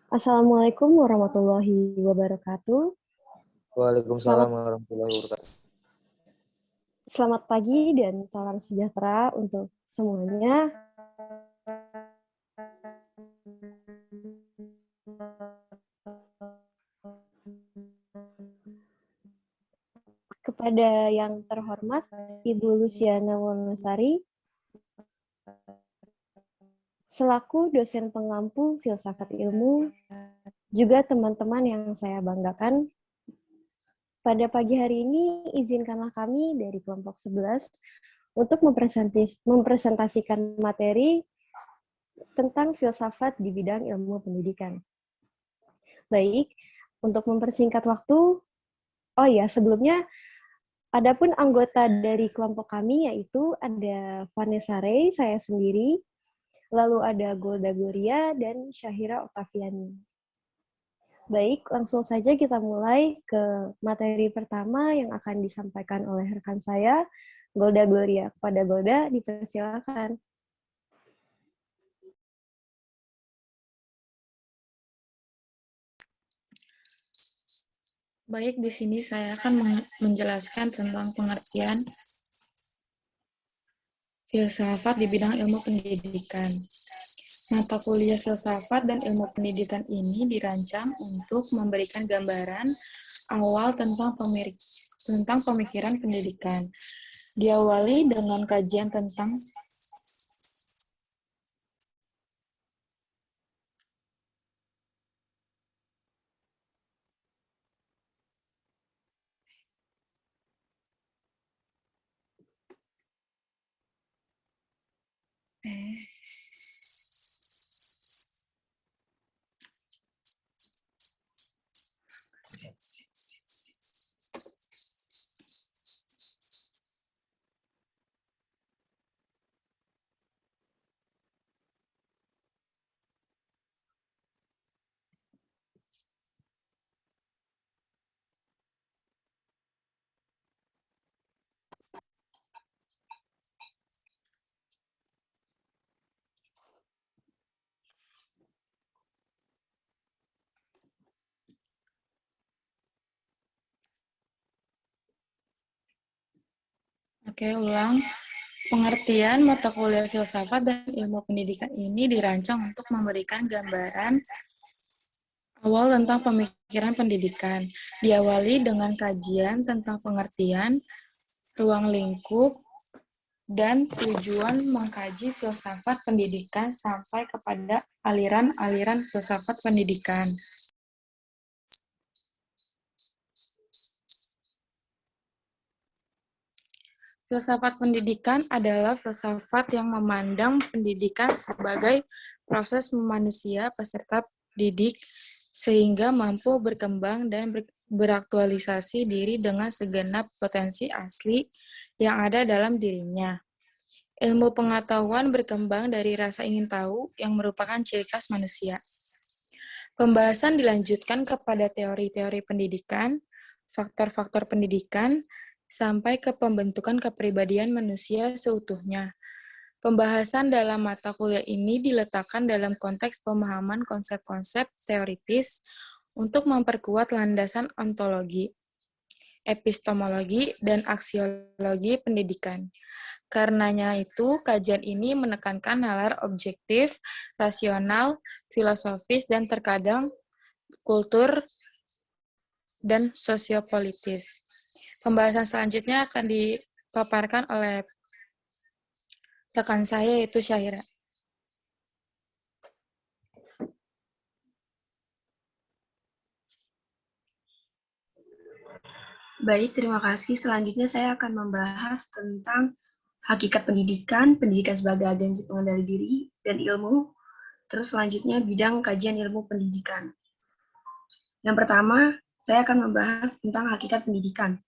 Assalamualaikum warahmatullahi wabarakatuh. Waalaikumsalam Selamat, warahmatullahi wabarakatuh. selamat pagi dan salam sejahtera untuk semuanya. Kepada yang terhormat Ibu Luciana Wonosari, selaku dosen pengampu filsafat ilmu, juga teman-teman yang saya banggakan, pada pagi hari ini izinkanlah kami dari kelompok 11 untuk mempresentasikan materi tentang filsafat di bidang ilmu pendidikan. Baik, untuk mempersingkat waktu, oh ya, sebelumnya adapun anggota dari kelompok kami yaitu ada Vanessa Ray, saya sendiri, lalu ada Golda Gloria dan Syahira Octaviani. Baik, langsung saja kita mulai ke materi pertama yang akan disampaikan oleh rekan saya, Golda Gloria. Kepada Golda, dipersilakan. Baik, di sini saya akan menjelaskan tentang pengertian filsafat di bidang ilmu pendidikan. Mata kuliah filsafat dan ilmu pendidikan ini dirancang untuk memberikan gambaran awal tentang pemikiran pendidikan. Diawali dengan kajian tentang pengertian mata kuliah filsafat dan ilmu pendidikan ini dirancang untuk memberikan gambaran awal tentang pemikiran pendidikan. Diawali dengan kajian tentang pengertian, ruang lingkup, dan tujuan mengkaji filsafat pendidikan sampai kepada aliran-aliran filsafat pendidikan. Filsafat pendidikan adalah filsafat yang memandang pendidikan sebagai proses manusia peserta didik sehingga mampu berkembang dan beraktualisasi diri dengan segenap potensi asli yang ada dalam dirinya. Ilmu pengetahuan berkembang dari rasa ingin tahu yang merupakan ciri khas manusia. Pembahasan dilanjutkan kepada teori-teori pendidikan, faktor-faktor pendidikan, sampai ke pembentukan kepribadian manusia seutuhnya. Pembahasan dalam mata kuliah ini diletakkan dalam konteks pemahaman konsep-konsep teoritis untuk memperkuat landasan ontologi, epistemologi, dan aksiologi pendidikan. Karenanya itu, kajian ini menekankan nalar objektif, rasional, filosofis, dan terkadang kultur dan sosiopolitis. Pembahasan selanjutnya akan dipaparkan oleh rekan saya, yaitu Syahira. Baik, terima kasih. Selanjutnya saya akan membahas tentang hakikat pendidikan, pendidikan sebagai agensi pengendali diri, dan ilmu. Terus selanjutnya bidang kajian ilmu pendidikan. Yang pertama, saya akan membahas tentang hakikat pendidikan.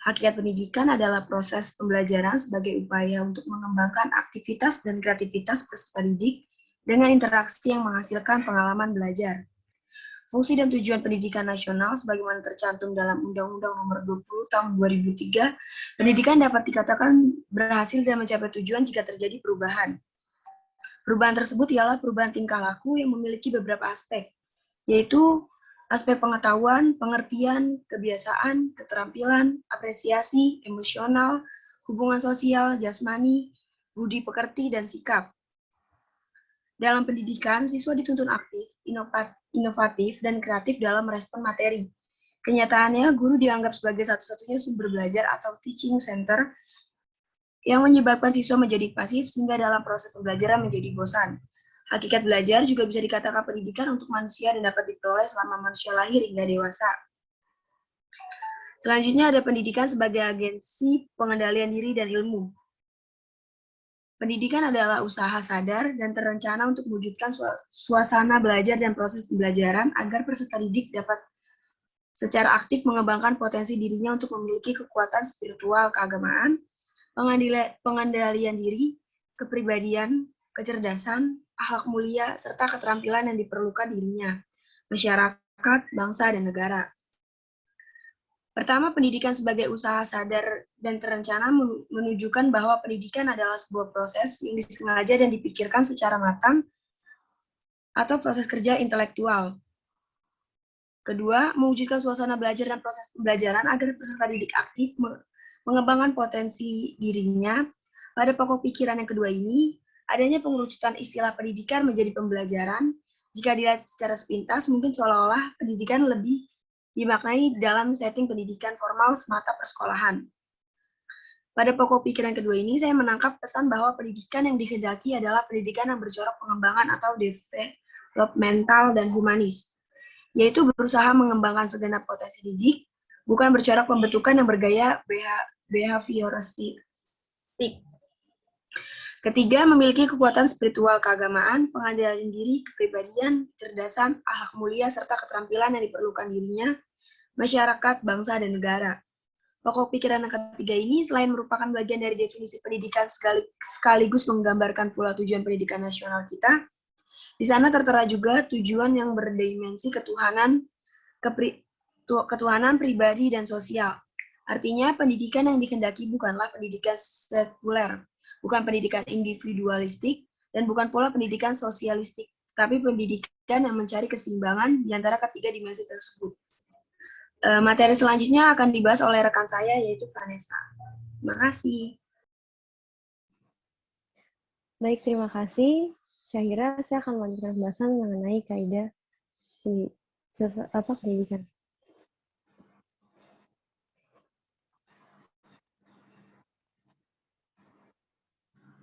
Hakikat pendidikan adalah proses pembelajaran sebagai upaya untuk mengembangkan aktivitas dan kreativitas peserta didik dengan interaksi yang menghasilkan pengalaman belajar. Fungsi dan tujuan pendidikan nasional sebagaimana tercantum dalam Undang-Undang Nomor 20 Tahun 2003, pendidikan dapat dikatakan berhasil dan mencapai tujuan jika terjadi perubahan. Perubahan tersebut ialah perubahan tingkah laku yang memiliki beberapa aspek. yaitu aspek pengetahuan, pengertian, kebiasaan, keterampilan, apresiasi, emosional, hubungan sosial, jasmani, budi pekerti, dan sikap. Dalam pendidikan, siswa dituntun aktif, inovatif, dan kreatif dalam merespon materi. Kenyataannya, guru dianggap sebagai satu-satunya sumber belajar atau teaching center yang menyebabkan siswa menjadi pasif sehingga dalam proses pembelajaran menjadi bosan. Hakikat belajar juga bisa dikatakan pendidikan untuk manusia dan dapat diperoleh selama manusia lahir hingga dewasa. Selanjutnya ada pendidikan sebagai agensi pengendalian diri dan ilmu. Pendidikan adalah usaha sadar dan terencana untuk mewujudkan suasana belajar dan proses pembelajaran agar peserta didik dapat secara aktif mengembangkan potensi dirinya untuk memiliki kekuatan spiritual keagamaan, pengendalian diri, kepribadian, kecerdasan, akhlak mulia, serta keterampilan yang diperlukan dirinya, masyarakat, bangsa, dan negara. Pertama, pendidikan sebagai usaha sadar dan terencana menunjukkan bahwa pendidikan adalah sebuah proses yang disengaja dan dipikirkan secara matang atau proses kerja intelektual. Kedua, mewujudkan suasana belajar dan proses pembelajaran agar peserta didik aktif mengembangkan potensi dirinya. Pada pokok pikiran yang kedua ini, adanya pengerucutan istilah pendidikan menjadi pembelajaran. Jika dilihat secara sepintas, mungkin seolah-olah pendidikan lebih dimaknai dalam setting pendidikan formal semata persekolahan. Pada pokok pikiran kedua ini, saya menangkap pesan bahwa pendidikan yang dikehendaki adalah pendidikan yang bercorak pengembangan atau developmental dan humanis, yaitu berusaha mengembangkan segenap potensi didik, bukan bercorak pembentukan yang bergaya behavioristik. Ketiga, memiliki kekuatan spiritual keagamaan, pengendalian diri, kepribadian, kecerdasan, akhlak mulia, serta keterampilan yang diperlukan dirinya, masyarakat, bangsa, dan negara. Pokok pikiran yang ketiga ini selain merupakan bagian dari definisi pendidikan sekaligus menggambarkan pula tujuan pendidikan nasional kita, di sana tertera juga tujuan yang berdimensi ketuhanan, pribadi, dan sosial. Artinya, pendidikan yang dikehendaki bukanlah pendidikan sekuler, bukan pendidikan individualistik, dan bukan pula pendidikan sosialistik, tapi pendidikan yang mencari keseimbangan di antara ketiga dimensi tersebut. Materi selanjutnya akan dibahas oleh rekan saya, yaitu Vanessa. Terima kasih. Baik, terima kasih. Syahira, saya akan melanjutkan pembahasan mengenai kaidah pendidikan.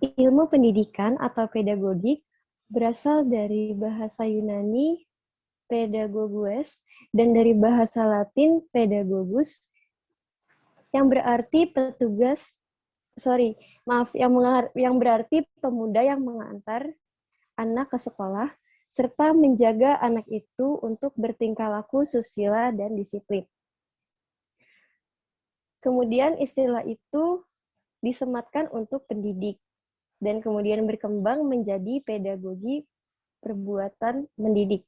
Ilmu pendidikan atau pedagogik berasal dari bahasa Yunani pedagogues dan dari bahasa Latin pedagogus yang berarti yang berarti pemuda yang mengantar anak ke sekolah serta menjaga anak itu untuk bertingkah laku susila dan disiplin. Kemudian istilah itu disematkan untuk pendidik dan kemudian berkembang menjadi pedagogi perbuatan mendidik.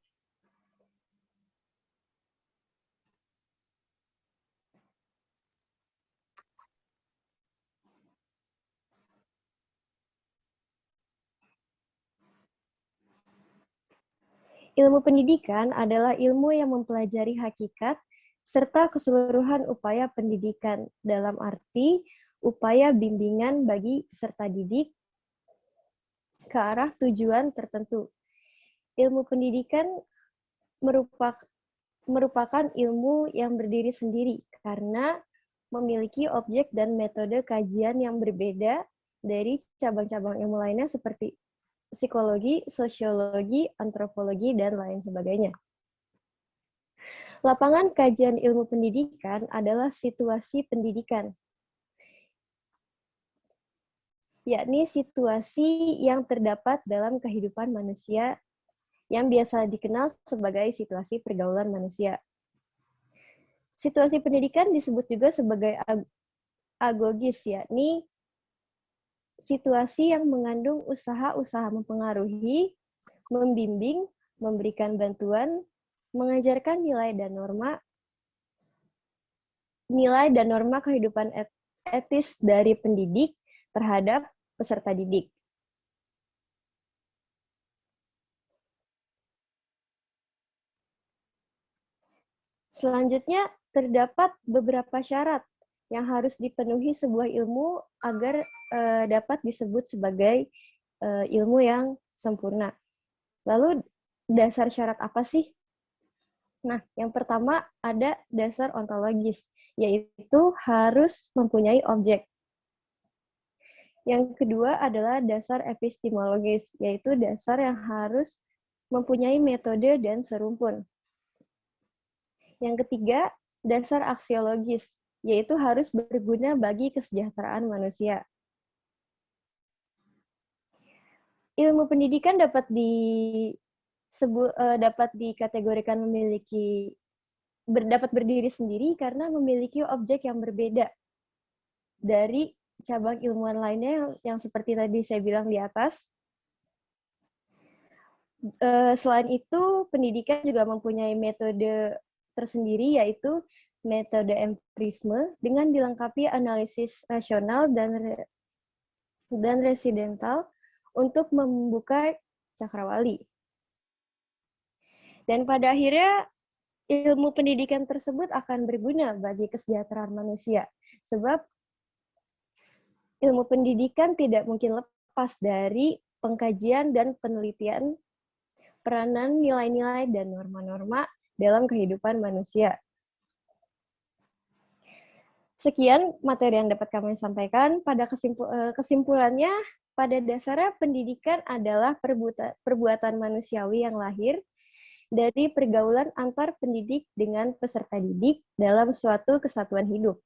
Ilmu pendidikan adalah ilmu yang mempelajari hakikat serta keseluruhan upaya pendidikan dalam arti upaya bimbingan bagi peserta didik ke arah tujuan tertentu. Ilmu pendidikan merupakan ilmu yang berdiri sendiri karena memiliki objek dan metode kajian yang berbeda dari cabang-cabang ilmu lainnya seperti psikologi, sosiologi, antropologi, dan lain sebagainya. Lapangan kajian ilmu pendidikan adalah situasi pendidikan, yakni situasi yang terdapat dalam kehidupan manusia yang biasa dikenal sebagai situasi pergaulan manusia. Situasi pendidikan disebut juga sebagai agogis, yakni situasi yang mengandung usaha-usaha mempengaruhi, membimbing, memberikan bantuan, mengajarkan nilai dan norma kehidupan etis dari pendidik terhadap peserta didik. Selanjutnya, terdapat beberapa syarat yang harus dipenuhi sebuah ilmu agar dapat disebut sebagai ilmu yang sempurna. Lalu, dasar syarat apa sih? Nah, yang pertama ada dasar ontologis, yaitu harus mempunyai objek. Yang kedua adalah dasar epistemologis, yaitu dasar yang harus mempunyai metode dan serumpun. Yang ketiga, dasar aksiologis, yaitu harus berguna bagi kesejahteraan manusia. Ilmu pendidikan dapat dikategorikan dapat berdiri sendiri karena memiliki objek yang berbeda dari cabang ilmuwan lainnya yang seperti tadi saya bilang di atas. Selain itu, pendidikan juga mempunyai metode tersendiri, yaitu metode empirisme dengan dilengkapi analisis rasional dan residental untuk membuka cakrawala. Dan pada akhirnya, ilmu pendidikan tersebut akan berguna bagi kesejahteraan manusia. Sebab ilmu pendidikan tidak mungkin lepas dari pengkajian dan penelitian peranan nilai-nilai dan norma-norma dalam kehidupan manusia. Sekian materi yang dapat kami sampaikan. Pada kesimpulannya, pada dasarnya pendidikan adalah perbuatan manusiawi yang lahir dari pergaulan antar pendidik dengan peserta didik dalam suatu kesatuan hidup.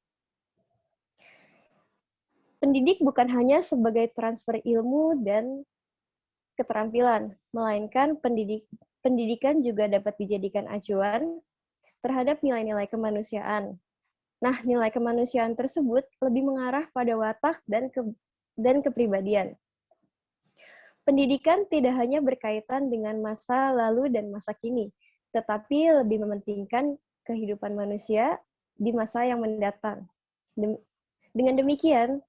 Pendidik bukan hanya sebagai transfer ilmu dan keterampilan, melainkan pendidikan juga dapat dijadikan acuan terhadap nilai-nilai kemanusiaan. Nah, nilai kemanusiaan tersebut lebih mengarah pada watak dan kepribadian. Pendidikan tidak hanya berkaitan dengan masa lalu dan masa kini, tetapi lebih mementingkan kehidupan manusia di masa yang mendatang. Dengan demikian,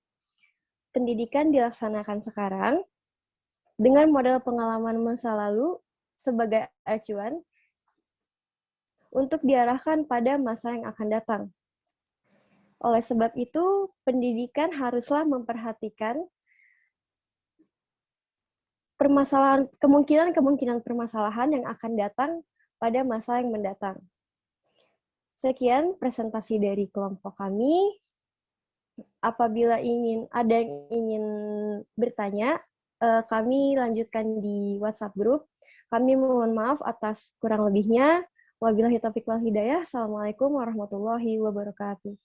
pendidikan dilaksanakan sekarang dengan model pengalaman masa lalu sebagai acuan untuk diarahkan pada masa yang akan datang. Oleh sebab itu, pendidikan haruslah memperhatikan kemungkinan permasalahan yang akan datang pada masa yang mendatang. Sekian presentasi dari kelompok kami. Apabila ada yang ingin bertanya, kami lanjutkan di WhatsApp group. Kami mohon maaf atas kurang lebihnya. Wabillahi taufiq wal hidayah. Assalamualaikum warahmatullahi wabarakatuh.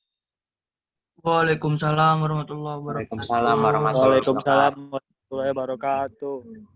Waalaikumsalam warahmatullahi wabarakatuh. Waalaikumsalam warahmatullahi wabarakatuh. Waalaikumsalam warahmatullahi wabarakatuh.